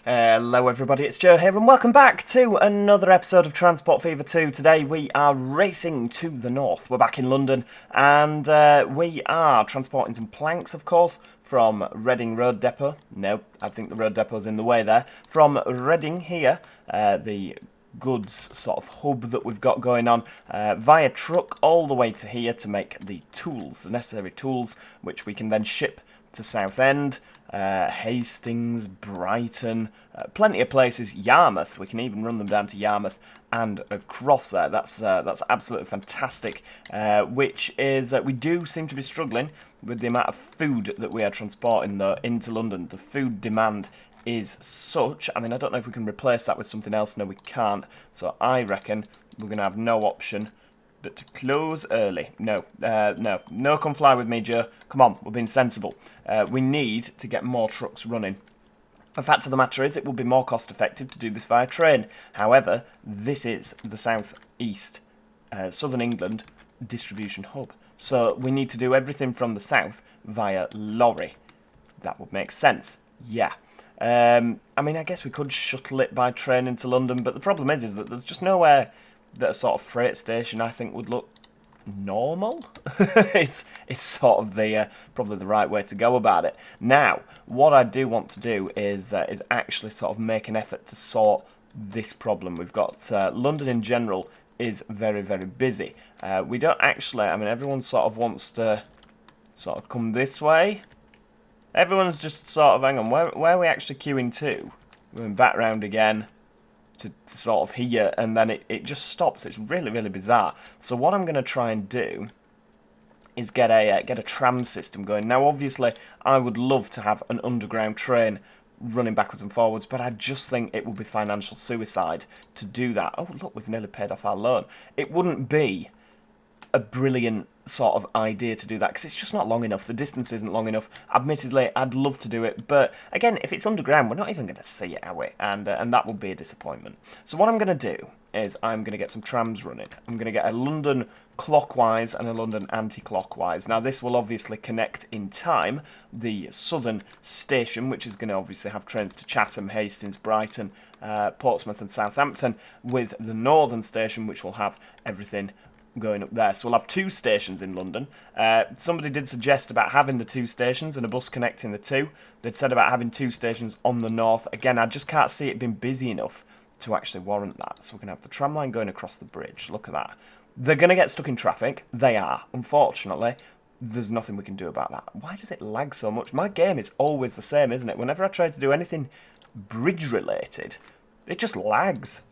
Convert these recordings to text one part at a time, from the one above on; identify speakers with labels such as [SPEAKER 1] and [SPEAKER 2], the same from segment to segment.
[SPEAKER 1] Hello everybody, it's Joe here and welcome back to another episode of Transport Fever 2. Today we are racing to the north. We're back in London and we are transporting some planks, of course, from Reading Road Depot. No, I think the road depot's in the way there. From Reading here, the goods sort of hub that we've got going on, via truck all the way to here to make the tools, the necessary tools, which we can then ship to Southend, Hastings, Brighton, plenty of places. Yarmouth, we can even run them down to Yarmouth and across there. That's absolutely fantastic. Which is we do seem to be struggling with the amount of food that we are transporting though into London. The food demand is such. I mean, I don't know if we can replace that with something else. No, we can't. So I reckon we're going to have no option but to close early. No, come fly with me, Joe. Come on, we're being sensible. We need to get more trucks running. The fact of the matter is, it will be more cost effective to do this via train. However, this is the South East, Southern England distribution hub. So we need to do everything from the south via lorry. That would make sense. Yeah. I mean, I guess we could shuttle it by train into London, but the problem is that there's just nowhere that a sort of freight station I think would look normal. it's sort of the probably the right way to go about it. Now, what I do want to do is actually sort of make an effort to sort this problem. We've got London in general is very, very busy. We don't actually, I mean, everyone sort of wants to sort of come this way. Everyone's just sort of, hang on, where are we actually queuing to? We're going back round again to sort of here, and then it just stops. It's really, really bizarre. So what I'm going to try and do is get a tram system going. Now, obviously, I would love to have an underground train running backwards and forwards, but I just think it would be financial suicide to do that. Oh, look, we've nearly paid off our loan. It wouldn't be a brilliant sort of idea to do that because it's just not long enough. The distance isn't long enough. Admittedly, I'd love to do it, but again, if it's underground, we're not even going to see it, are we? And that would be a disappointment. So what I'm going to do is I'm going to get some trams running. I'm going to get a London clockwise and a London anti-clockwise. Now, this will obviously connect in time the southern station, which is going to obviously have trains to Chatham, Hastings, Brighton, Portsmouth and Southampton, with the northern station, which will have everything going up there. So we'll have two stations in London. Somebody did suggest about having the two stations and a bus connecting the two. They'd said about having two stations on the north. Again, I just can't see it being busy enough to actually warrant that. So we're going to have the tram line going across the bridge. Look at that. They're going to get stuck in traffic. They are. Unfortunately, there's nothing we can do about that. Why does it lag so much? My game is always the same, isn't it? Whenever I try to do anything bridge related, it just lags.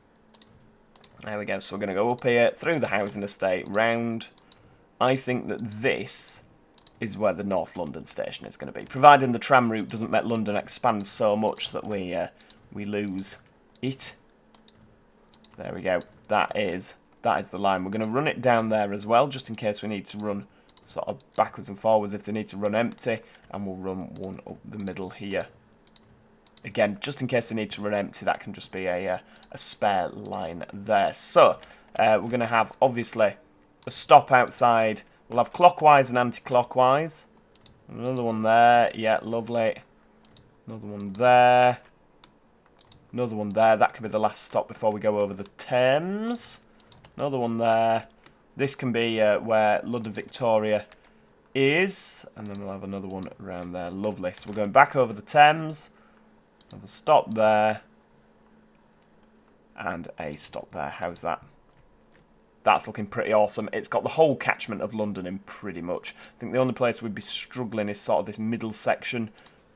[SPEAKER 1] There we go, so we're going to go up here, through the housing estate, round. I think that this is where the North London station is going to be, providing the tram route doesn't make London expand so much that we lose it. There we go, that is the line. We're going to run it down there as well, just in case we need to run sort of backwards and forwards if they need to run empty, and we'll run one up the middle here. Again, just in case they need to run empty, that can just be a spare line there. So, we're going to have, obviously, a stop outside. We'll have clockwise and anti-clockwise. Another one there. Yeah, lovely. Another one there. Another one there. That can be the last stop before we go over the Thames. Another one there. This can be where London Victoria is. And then we'll have another one around there. Lovely. So we're going back over the Thames. Have a stop there, and a stop there. How's that? That's looking pretty awesome. It's got the whole catchment of London in pretty much. I think the only place we'd be struggling is sort of this middle section.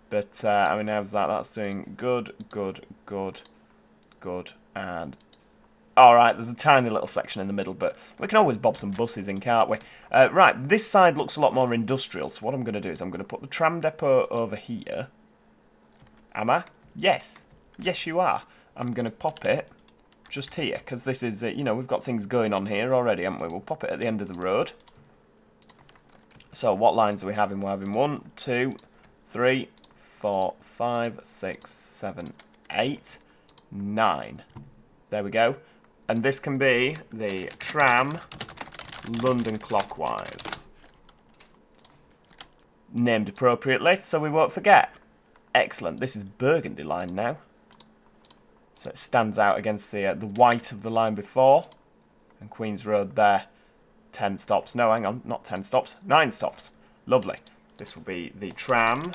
[SPEAKER 1] But, I mean, how's that? That's doing good, good, good, good, and... Alright, there's a tiny little section in the middle, but we can always bob some buses in, can't we? Right, this side looks a lot more industrial, so what I'm going to do is I'm going to put the tram depot over here. Am I? Yes. Yes, you are. I'm going to pop it just here, because this is, you know, we've got things going on here already, haven't we? We'll pop it at the end of the road. So, what lines are we having? We're having 1, 2, 3, 4, 5, 6, 7, 8, 9. There we go. And this can be the tram London clockwise. Named appropriately, so we won't forget. Excellent. This is Burgundy line now. So it stands out against the white of the line before. And Queen's Road there, 10 stops. No, hang on, not 10 stops, 9 stops. Lovely. This will be the tram.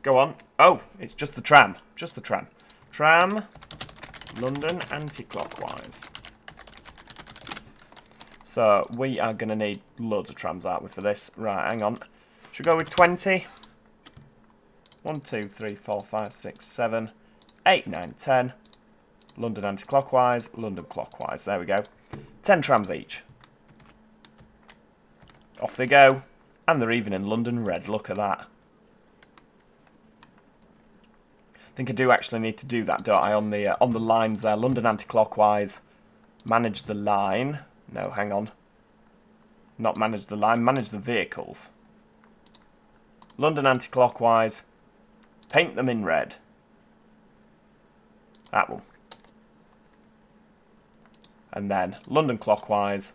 [SPEAKER 1] Go on. Oh, it's just the tram. Just the tram. Tram, London anti-clockwise. So we are going to need loads of trams, aren't we, for this? Right, hang on. Should we go with 20? 1, 2, 3, 4, 5, 6, 7, 8, 9, 10. London anti-clockwise, London clockwise. There we go. 10 trams each. Off they go. And they're even in London red. Look at that. I think I do actually need to do that, don't I? On the lines there. London anti-clockwise. Manage the line. No, hang on. Not manage the line. Manage the vehicles. London anti-clockwise. Paint them in red. That one. And then London clockwise.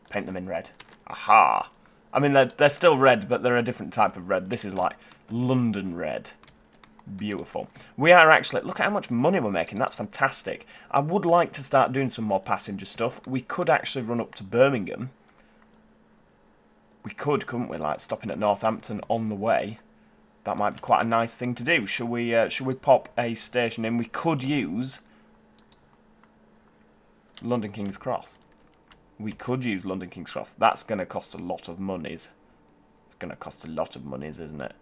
[SPEAKER 1] Paint them in red. Aha. I mean, they're still red, but they're a different type of red. This is like London red. Beautiful. We are actually... Look at how much money we're making. That's fantastic. I would like to start doing some more passenger stuff. We could actually run up to Birmingham. We could, couldn't we? Like, stopping at Northampton on the way. That might be quite a nice thing to do. Should we pop a station in? We could use London King's Cross. We could use London King's Cross. That's going to cost a lot of monies. It's going to cost a lot of monies, isn't it?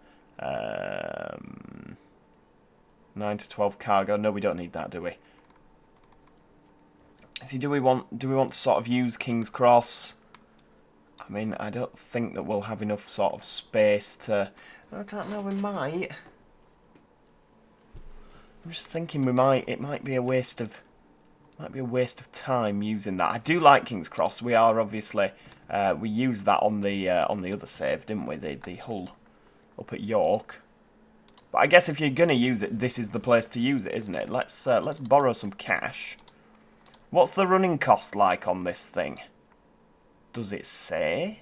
[SPEAKER 1] 9 to 12 cargo. No, we don't need that, do we? See, do we want to sort of use King's Cross? I mean, I don't think that we'll have enough sort of space to... I don't know, we might. I'm just thinking we might. It might be a waste of... Might be a waste of time using that. I do like King's Cross. We are obviously... we used that on the other save, didn't we? The Hull up at York. But I guess if you're going to use it, this is the place to use it, isn't it? Let's borrow some cash. What's the running cost like on this thing? Does it say?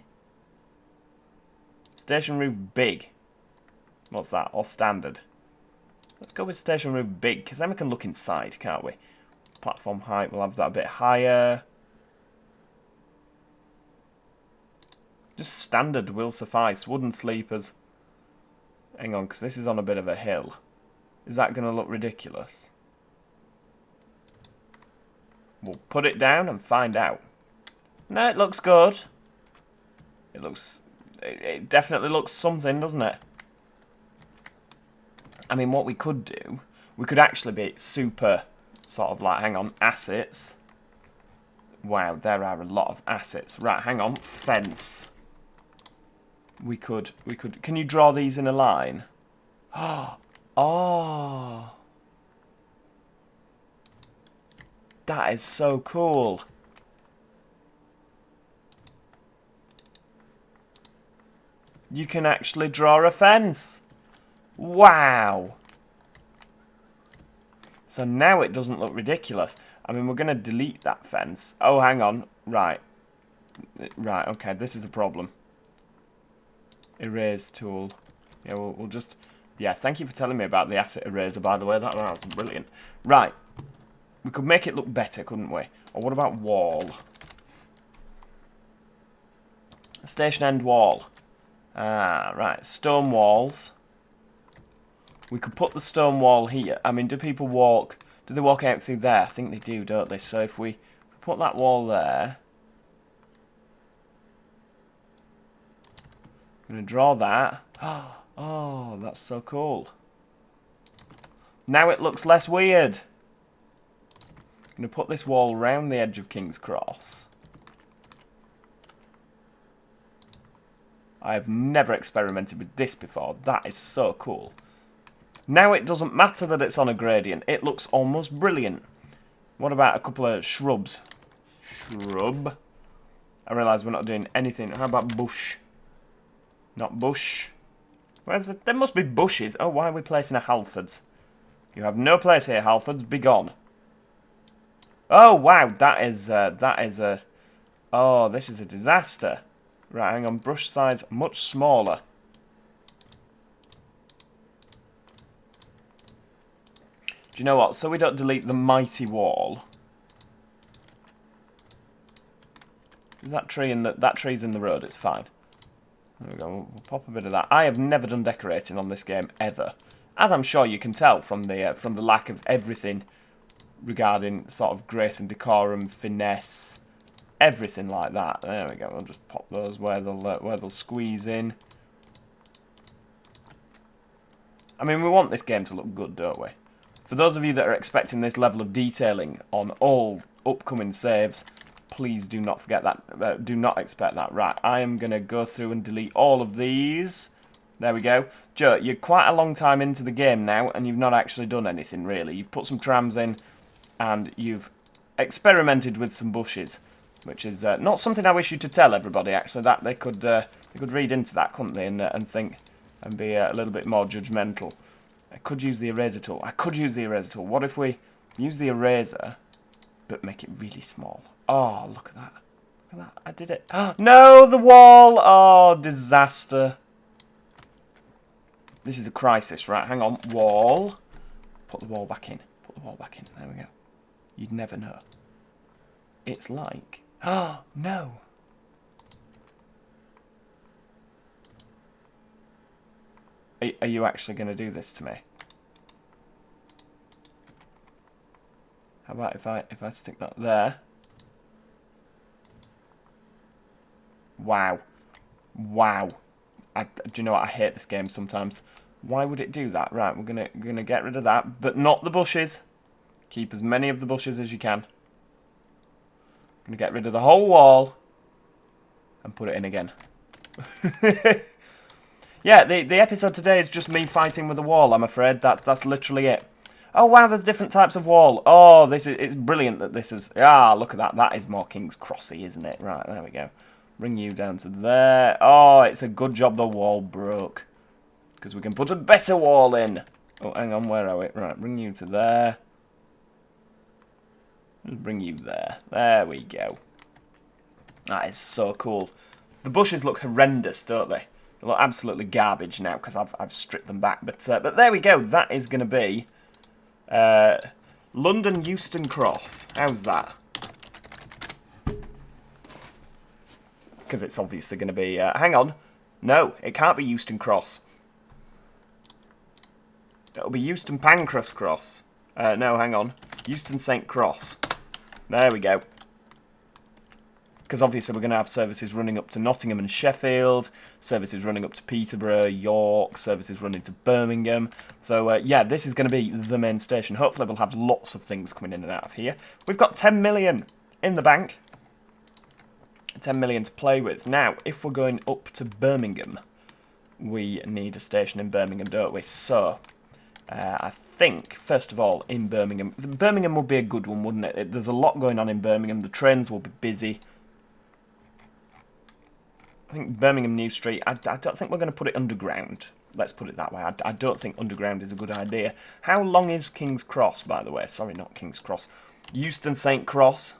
[SPEAKER 1] Station roof big. What's that? Or standard? Let's go with station roof big, because then we can look inside, can't we? Platform height, we'll have that a bit higher. Just standard will suffice. Wooden sleepers. Hang on, because this is on a bit of a hill. Is that going to look ridiculous? We'll put it down and find out. No, it looks good. It looks... It definitely looks something, doesn't it? I mean, what we could do... We could actually be super... Sort of like, hang on, assets. Wow, there are a lot of assets. Right, hang on, fence. We could, can you draw these in a line? Oh. That is so cool. You can actually draw a fence. Wow. So now it doesn't look ridiculous. I mean, we're going to delete that fence. Oh, hang on. Right. Right, okay, this is a problem. Erase tool. Yeah, we'll just... Yeah, thank you for telling me about the asset eraser, by the way. That was brilliant. Right. We could make it look better, couldn't we? Or what about wall? Station end wall. Ah, right. Stone walls. We could put the stone wall here. I mean, do people walk... Do they walk out through there? I think they do, don't they? So if we put that wall there... I'm going to draw that. Oh, that's so cool. Now it looks less weird. I'm going to put this wall round the edge of King's Cross. I have never experimented with this before. That is so cool. Now it doesn't matter that it's on a gradient. It looks almost brilliant. What about a couple of shrubs? Shrub. I realise we're not doing anything. How about bush? Not bush. Where's the... There must be bushes. Oh, why are we placing a Halfords? You have no place here, Halfords. Be gone. Oh, wow. That is a... Oh, this is a disaster. Right, hang on. Brush size much smaller. you know what? So we don't delete the mighty wall. That tree in that tree's in the road. It's fine. There we go. We'll pop a bit of that. I have never done decorating on this game ever, as I'm sure you can tell from the lack of everything regarding sort of grace and decorum, finesse, everything like that. There we go. We'll just pop those where they'll squeeze in. I mean, we want this game to look good, don't we? For those of you that are expecting this level of detailing on all upcoming saves, please do not forget that. Do not expect that. Right, I am going to go through and delete all of these. There we go. Joe, you're quite a long time into the game now, and you've not actually done anything, really. You've put some trams in, and you've experimented with some bushes, which is not something I wish you to tell everybody, actually. That they could read into that, couldn't they, and think, and be a little bit more judgmental. I could use the eraser tool. What if we use the eraser, but make it really small? Oh, look at that. Look at that. I did it. No, the wall. Oh, disaster. This is a crisis, right? Hang on. Wall. Put the wall back in. There we go. You'd never know. It's like... Oh, no. Are you actually going to do this to me? How about if I stick that there? Wow. Do you know what? I hate this game sometimes. Why would it do that? Right, we're gonna get rid of that, but not the bushes. Keep as many of the bushes as you can. Gonna get rid of the whole wall and put it in again. Yeah, the episode today is just me fighting with the wall, I'm afraid. That's literally it. Oh wow, there's different types of wall. Oh, it's brilliant that this is... Ah, look at that. That is more King's Crossy, isn't it? Right, there we go. Bring you down to there. Oh, it's a good job the wall broke, because we can put a better wall in. Oh, hang on, where are we? Right, bring you to there. Bring you there. There we go. That is so cool. The bushes look horrendous, don't they? They look absolutely garbage now because I've stripped them back. But there we go. That is going to be London Euston Cross. How's that? Because it's obviously going to be... hang on. No, it can't be Euston Cross. It'll be Euston Pancras Cross. No, hang on. Euston St. Cross. There we go. Because obviously we're going to have services running up to Nottingham and Sheffield, services running up to Peterborough, York, services running to Birmingham. So, yeah, this is going to be the main station. Hopefully we'll have lots of things coming in and out of here. We've got 10 million in the bank. 10 million to play with. Now, if we're going up to Birmingham, we need a station in Birmingham, don't we? So, I think, first of all, in Birmingham... Birmingham would be a good one, wouldn't it? There's a lot going on in Birmingham. The trains will be busy. I think Birmingham New Street, I don't think we're going to put it underground. Let's put it that way. I don't think underground is a good idea. How long is King's Cross, by the way? Sorry, not King's Cross. Euston St. Cross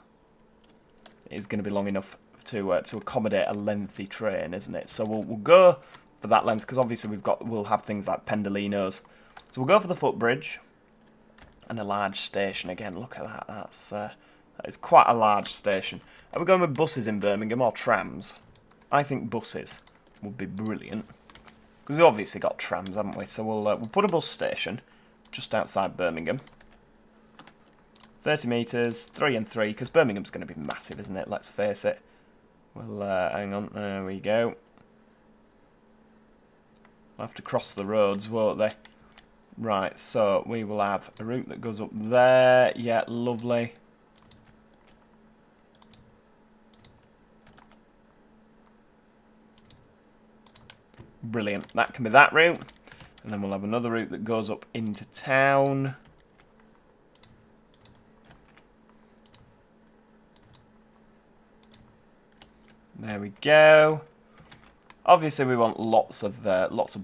[SPEAKER 1] is going to be long enough to accommodate a lengthy train, isn't it? So we'll go for that length, because obviously we'll have things like Pendolinos. So we'll go for the footbridge and a large station again. Look at that. That is quite a large station. Are we going with buses in Birmingham or trams? I think buses would be brilliant, because we've obviously got trams, haven't we? So we'll put a bus station just outside Birmingham. 30 metres, 3 and 3, because Birmingham's going to be massive, isn't it? Let's face it. Well, hang on, there we go. We'll have to cross the roads, won't they? Right, so we will have a route that goes up there. Yeah, lovely. Brilliant. That can be that route. And then we'll have another route that goes up into town. There we go. Obviously, we want lots of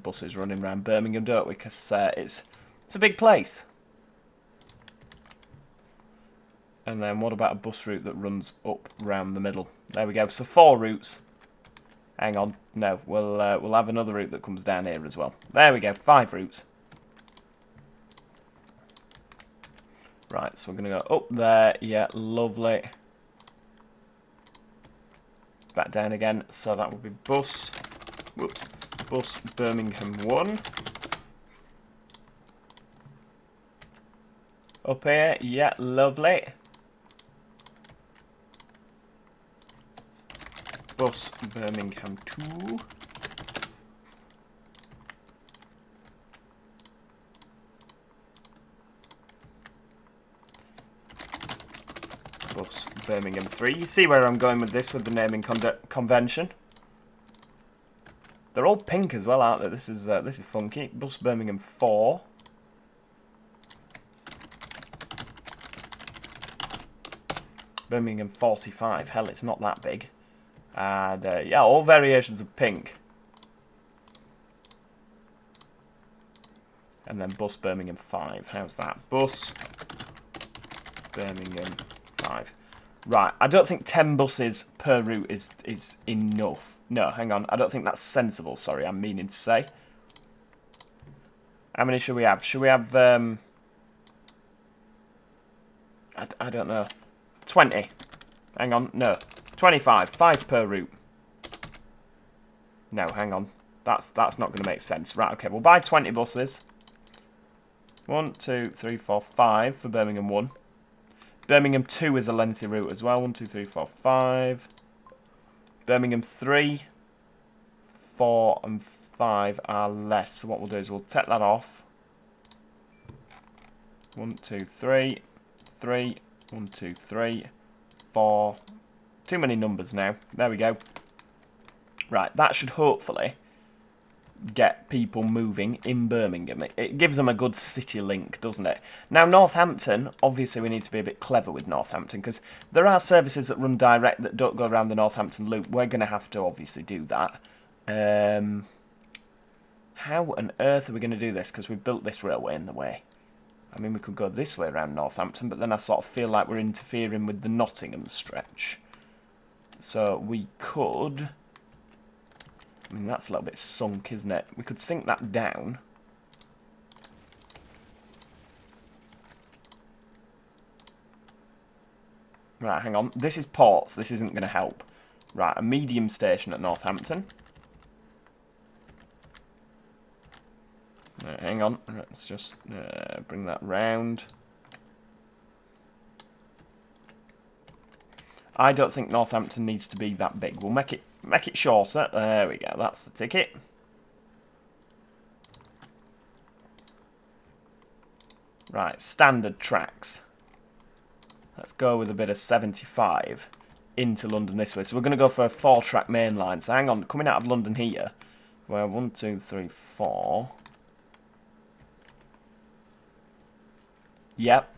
[SPEAKER 1] buses running around Birmingham, don't we? Because it's a big place. And then what about a bus route that runs up round the middle? There we go. So 4 routes. Hang on. No, we'll have another route that comes down here as well. There we go. 5 routes. Right, so we're going to go up there. Yeah, lovely. Back down again. So that would be bus. Whoops. Bus Birmingham 1. Up here. Yeah, lovely. Bus Birmingham 2. Bus Birmingham 3. You see where I'm going with this, with the naming convention. They're all pink as well, aren't they? This is funky. Bus Birmingham 4. Birmingham 45. Hell, it's not that big. And yeah, all variations of pink. And then Bus Birmingham 5. How's that? Bus Birmingham 5. Right, I don't think 10 buses per route is enough. No, hang on. I don't think that's sensible, sorry, I'm meaning to say. How many should we have? Should we have, I don't know. 20. Hang on, no. 25. 5 per route. No, hang on. That's not going to make sense. Right, okay, we'll buy 20 buses. 1, 2, 3, 4, 5 for Birmingham 1. Birmingham 2 is a lengthy route as well. 1, 2, 3, 4, 5. Birmingham 3, 4 and 5 are less. So what we'll do is we'll take that off. 1, 2, 3, 3, 1, 2, 3, 4. Too many numbers now. There we go. Right, that should hopefully get people moving in Birmingham. It gives them a good city link, doesn't it? Now, Northampton, obviously we need to be a bit clever with Northampton, because there are services that run direct that don't go around the Northampton loop. We're going to have to obviously do that. How on earth are we going to do this? Because we've built this railway in the way. I mean, we could go this way around Northampton, but then I sort of feel like we're interfering with the Nottingham stretch. So we could... I mean, that's a little bit sunk, isn't it? We could sink that down. Right, hang on. This is ports. This isn't going to help. Right, a medium station at Northampton. Right, hang on. Let's just bring that round. I don't think Northampton needs to be that big. We'll make it shorter. There we go. That's the ticket. Right, standard tracks. Let's go with a bit of 75 into London this way. So we're going to go for a 4-track main line. So hang on, coming out of London here. Well, 1, 2, 3, 4. Yep.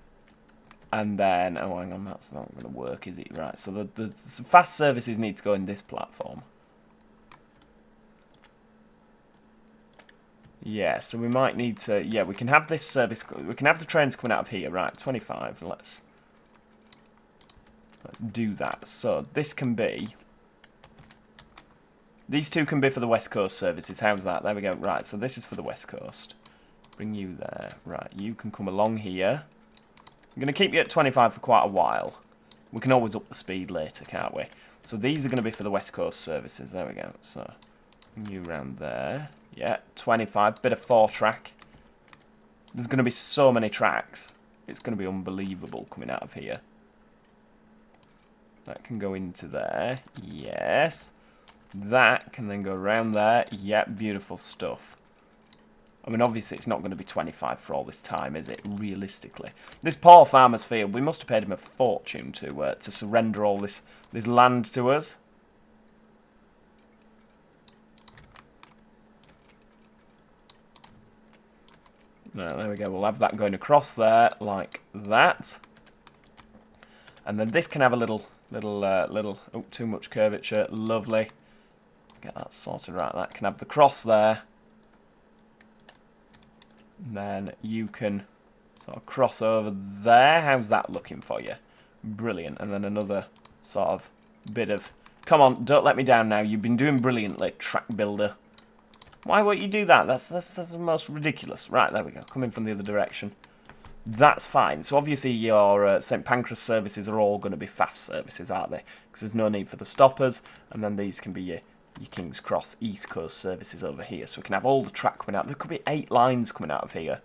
[SPEAKER 1] And then, oh, hang on, that's not going to work, is it? Right, so the fast services need to go in this platform. Yeah, so we might need to, yeah, we can have this service, we can have the trains coming out of here, right, 25, let's do that. So this can be, these two can be for the West Coast services, how's that? There we go, right, so this is for the West Coast. Bring you there, right, you can come along here. I'm going to keep you at 25 for quite a while. We can always up the speed later, can't we? So these are going to be for the West Coast services. There we go. So, bring you around there. Yeah, 25. Bit of 4-track. There's going to be so many tracks. It's going to be unbelievable coming out of here. That can go into there. Yes. That can then go around there. Yeah, beautiful stuff. I mean, obviously, it's not going to be 25 for all this time, is it? Realistically, this poor farmer's field. We must have paid him a fortune to surrender all this land to us. Right, there we go. We'll have that going across there like that, and then this can have a little. Oh, too much curvature. Lovely. Get that sorted right. That can have the cross there. And then you can sort of cross over there. How's that looking for you? Brilliant. And then another sort of bit of... Come on, don't let me down now. You've been doing brilliantly, track builder. Why won't you do that? That's the most ridiculous. Right, there we go. Coming from the other direction. That's fine. So obviously your St Pancras services are all going to be fast services, aren't they? Because there's no need for the stoppers, and then these can be your King's Cross East Coast services over here. So we can have all the track coming out. There could be 8 lines coming out of here.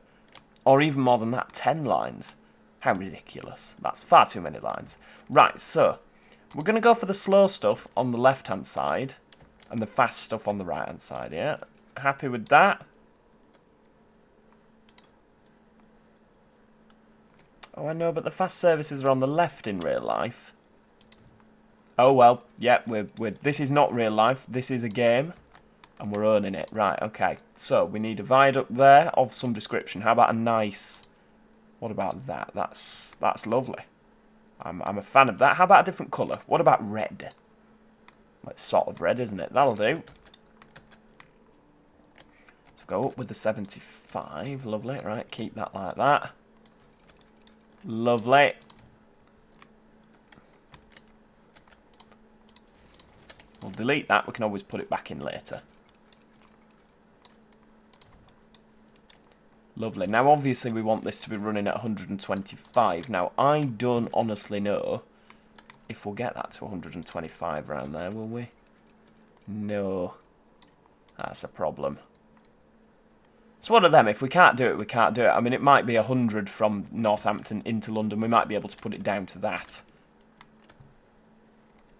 [SPEAKER 1] Or even more than that, 10 lines. How ridiculous. That's far too many lines. Right, so we're going to go for the slow stuff on the left-hand side and the fast stuff on the right-hand side, yeah? Happy with that? Oh, I know, but the fast services are on the left in real life. Oh, well, yeah, this is not real life. This is a game, and we're owning it. Right, okay. So, we need a viaduct there of some description. How about a nice... What about that? That's lovely. I'm a fan of that. How about a different colour? What about red? Well, it's sort of red, isn't it? That'll do. So, go up with the 75. Lovely. Right, keep that like that. Lovely. We'll delete that. We can always put it back in later. Lovely. Now, obviously, we want this to be running at 125. Now, I don't honestly know if we'll get that to 125 around there, will we? No. That's a problem. It's one of them. If we can't do it, we can't do it. I mean, it might be 100 from Northampton into London. We might be able to put it down to that.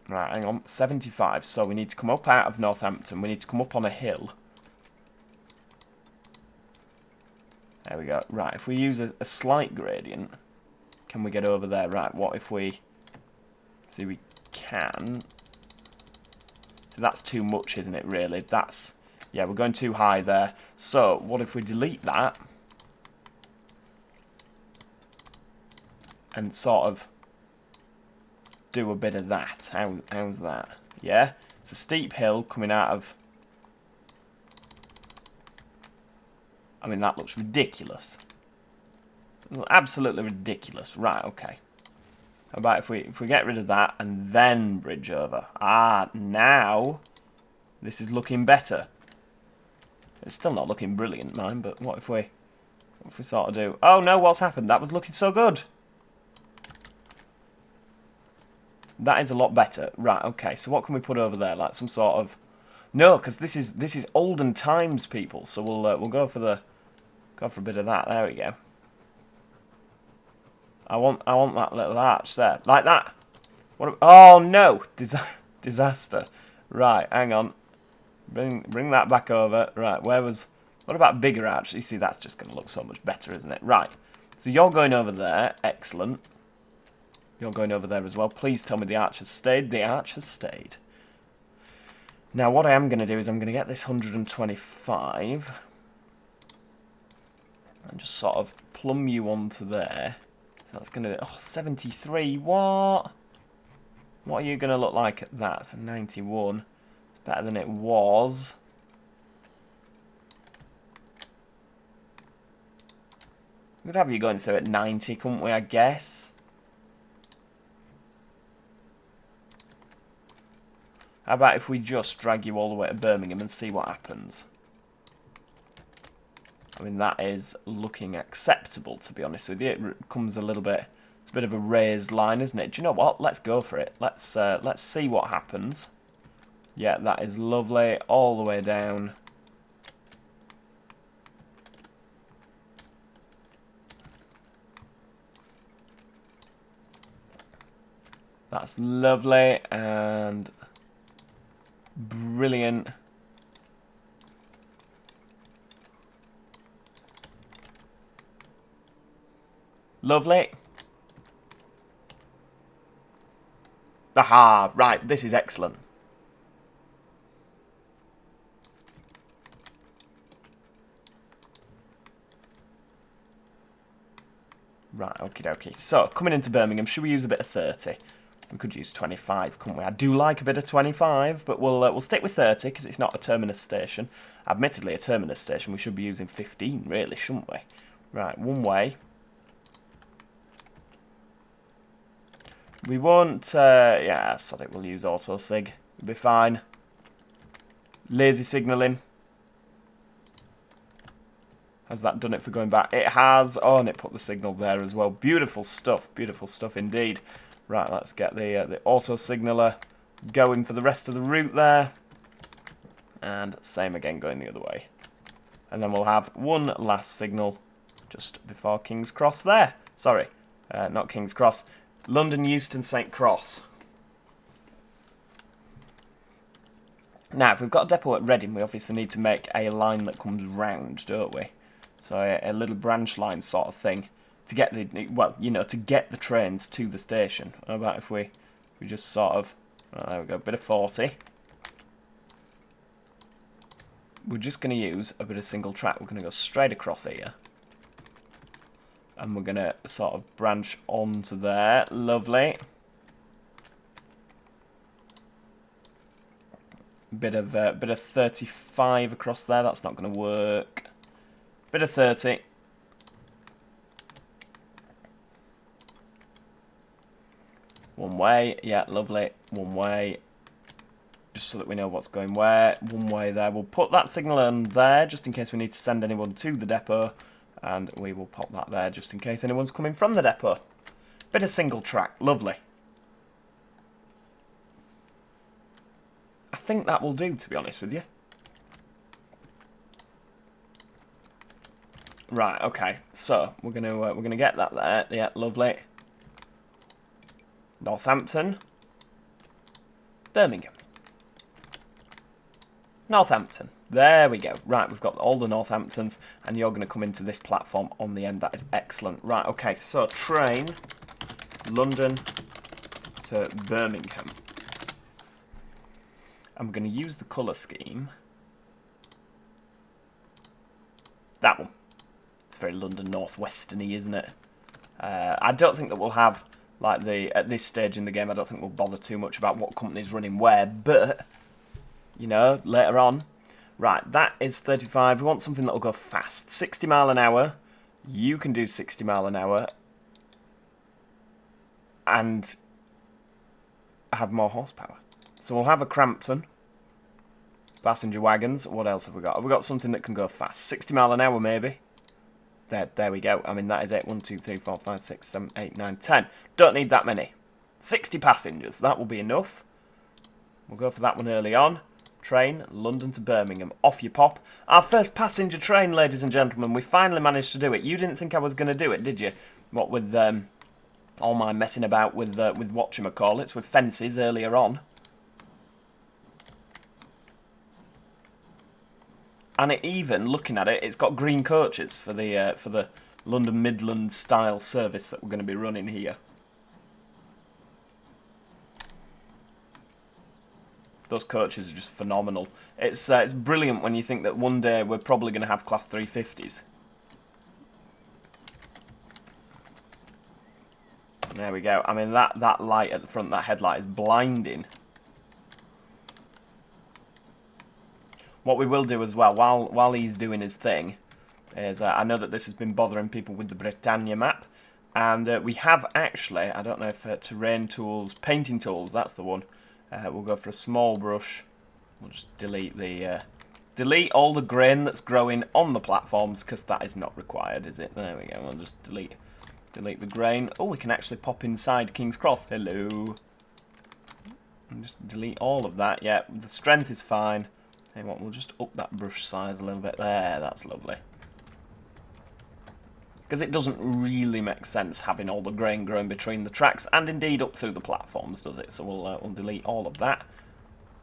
[SPEAKER 1] Right, hang on. 75. So we need to come up out of Northampton. We need to come up on a hill. There we go. Right, if we use a slight gradient, can we get over there? Right, what if we... See, we can. So that's too much, isn't it, really? That's... Yeah, we're going too high there. So, what if we delete that? And sort of do a bit of that. How's that? Yeah? It's a steep hill coming out of... I mean, that looks ridiculous. Absolutely ridiculous. Right, okay. How about if we get rid of that and then bridge over? Ah, now this is looking better. It's still not looking brilliant, mine, but what if we sort of do... Oh, no, what's happened? That was looking so good. That is a lot better. Right, okay, so what can we put over there? Like some sort of... No, because this is olden times, people. So we'll go for a bit of that. There we go. I want that little arch there. Like that. What? Oh, no. Disaster. Right, hang on. Bring that back over. Right, what about bigger arch? You see, that's just going to look so much better, isn't it? Right. So you're going over there. Excellent. You're going over there as well. Please tell me the arch has stayed. The arch has stayed. Now, what I am going to do is I'm going to get this 125 and just sort of plumb you onto there. So that's going to... Oh, 73. What? What are you going to look like at that? So 91. It's better than it was. We could have you going through at 90, couldn't we, I guess? How about if we just drag you all the way to Birmingham and see what happens? I mean, that is looking acceptable, to be honest with you. It comes a little bit... It's a bit of a raised line, isn't it? Do you know what? Let's go for it. Let's see what happens. Yeah, that is lovely. All the way down. That's lovely and brilliant. Lovely. Aha, right, this is excellent. Right, okie dokie. So, coming into Birmingham, should we use a bit of 30? We could use 25, couldn't we? I do like a bit of 25, but we'll stick with 30 because it's not a terminus station. Admittedly, a terminus station, we should be using 15, really, shouldn't we? Right, one way. We won't, yeah, sod it, we'll use auto-sig. It'll be fine. Lazy signalling. Has that done it for going back? It has. Oh, and it put the signal there as well. Beautiful stuff. Beautiful stuff indeed. Right, let's get the auto signaller going for the rest of the route there. And same again going the other way. And then we'll have one last signal just before King's Cross there. Sorry, not King's Cross. London Euston St Cross. Now, if we've got a depot at Reading, we obviously need to make a line that comes round, don't we? So a little branch line sort of thing to get the, well, you know, to get the trains to the station. How about if we just sort of, oh, there we go, a bit of 40. We're just going to use a bit of single track. We're going to go straight across here. And we're going to sort of branch onto there. Lovely. Bit of 35 across there. That's not going to work. Bit of 30. One way. Yeah, lovely. One way. Just so that we know what's going where. One way there. We'll put that signal on there just in case we need to send anyone to the depot. And we will pop that there just in case anyone's coming from the depot. Bit of single track. Lovely. I think that will do, to be honest with you. Right, okay. So we're gonna get that there. Yeah, lovely. Northampton. Birmingham. Northampton. There we go. Right, we've got all the Northamptons, and you're going to come into this platform on the end. That is excellent. Right, okay, so train London to Birmingham. I'm going to use the colour scheme. That one. It's very London Northwesterny, isn't it? I don't think that we'll have, like, at this stage in the game, I don't think we'll bother too much about what company's running where, but, you know, later on. Right, that is 35. We want something that'll go fast. 60 mile an hour. You can do 60 mile an hour. And have more horsepower. So we'll have a Crampton. Passenger wagons. What else have we got? Have we got something that can go fast? 60 mile an hour, maybe. There we go. I mean, that is it. 1, 2, 3, 4, 5, 6, 7, 8, 9, 10. Don't need that many. 60 passengers. That will be enough. We'll go for that one early on. Train, London to Birmingham. Off you pop. Our first passenger train, ladies and gentlemen. We finally managed to do it. You didn't think I was going to do it, did you? What with all my messing about with whatchamacallits, with fences earlier on. And it even, looking at it, it's got green coaches for the London Midland style service that we're going to be running here. Those coaches are just phenomenal. It's brilliant when you think that one day we're probably going to have Class 350s. There we go. I mean, that light at the front, that headlight is blinding. What we will do as well, while he's doing his thing, is I know that this has been bothering people with the Britannia map, and we have actually, I don't know if terrain tools, painting tools, that's the one. We'll go for a small brush. We'll just delete all the grain that's growing on the platforms, because that is not required, is it? There we go. We'll just delete the grain. Oh, we can actually pop inside King's Cross. Hello. And just delete all of that. Yeah, the strength is fine. Hey, what? We'll just up that brush size a little bit there. That's lovely. Because it doesn't really make sense having all the grain growing between the tracks, and indeed up through the platforms, does it? So we'll delete all of that.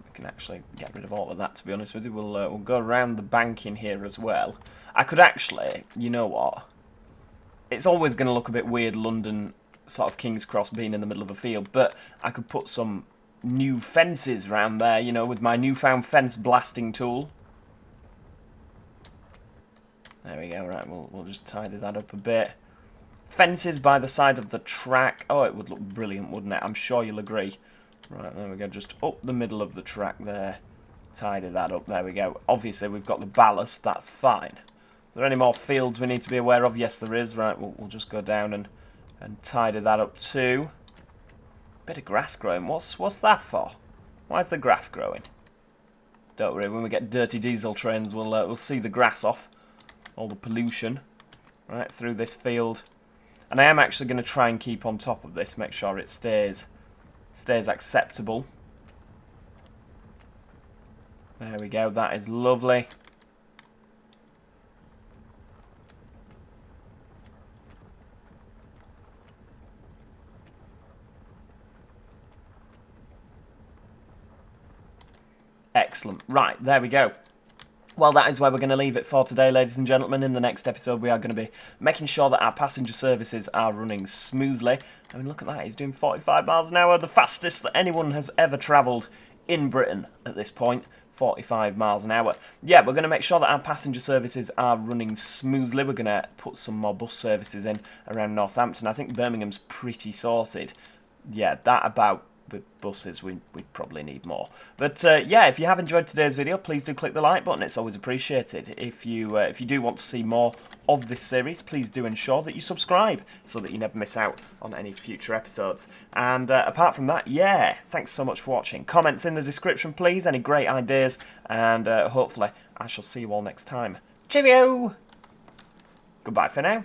[SPEAKER 1] We can actually get rid of all of that, to be honest with you. We'll go around the bank in here as well. I could actually, you know what? It's always going to look a bit weird, London, sort of King's Cross being in the middle of a field, but I could put some new fences around there, you know, with my newfound fence blasting tool. There we go, right, we'll just tidy that up a bit. Fences by the side of the track. Oh, it would look brilliant, wouldn't it? I'm sure you'll agree. Right, there we go, just up the middle of the track there. Tidy that up, there we go. Obviously, we've got the ballast, that's fine. Are there any more fields we need to be aware of? Yes, there is. Right, we'll just go down and tidy that up too. Bit of grass growing. What's that for? Why is the grass growing? Don't worry, when we get dirty diesel trains, we'll see the grass off. all the pollution right through this field. And I am actually going to try and keep on top of this, make sure it stays acceptable. There we go, that is lovely. Excellent. Right, there we go. Well, that is where we're going to leave it for today, ladies and gentlemen. In the next episode, we are going to be making sure that our passenger services are running smoothly. I mean, look at that. He's doing 45 miles an hour, the fastest that anyone has ever travelled in Britain at this point. 45 miles an hour. Yeah, we're going to make sure that our passenger services are running smoothly. We're going to put some more bus services in around Northampton. I think Birmingham's pretty sorted. Yeah, that about... with buses, we'd probably need more. But yeah, if you have enjoyed today's video, please do click the like button. It's always appreciated. If you do want to see more of this series, please do ensure that you subscribe so that you never miss out on any future episodes. And apart from that, yeah, thanks so much for watching. Comments in the description, please. Any great ideas, and hopefully I shall see you all next time. Cheerio! Goodbye for now.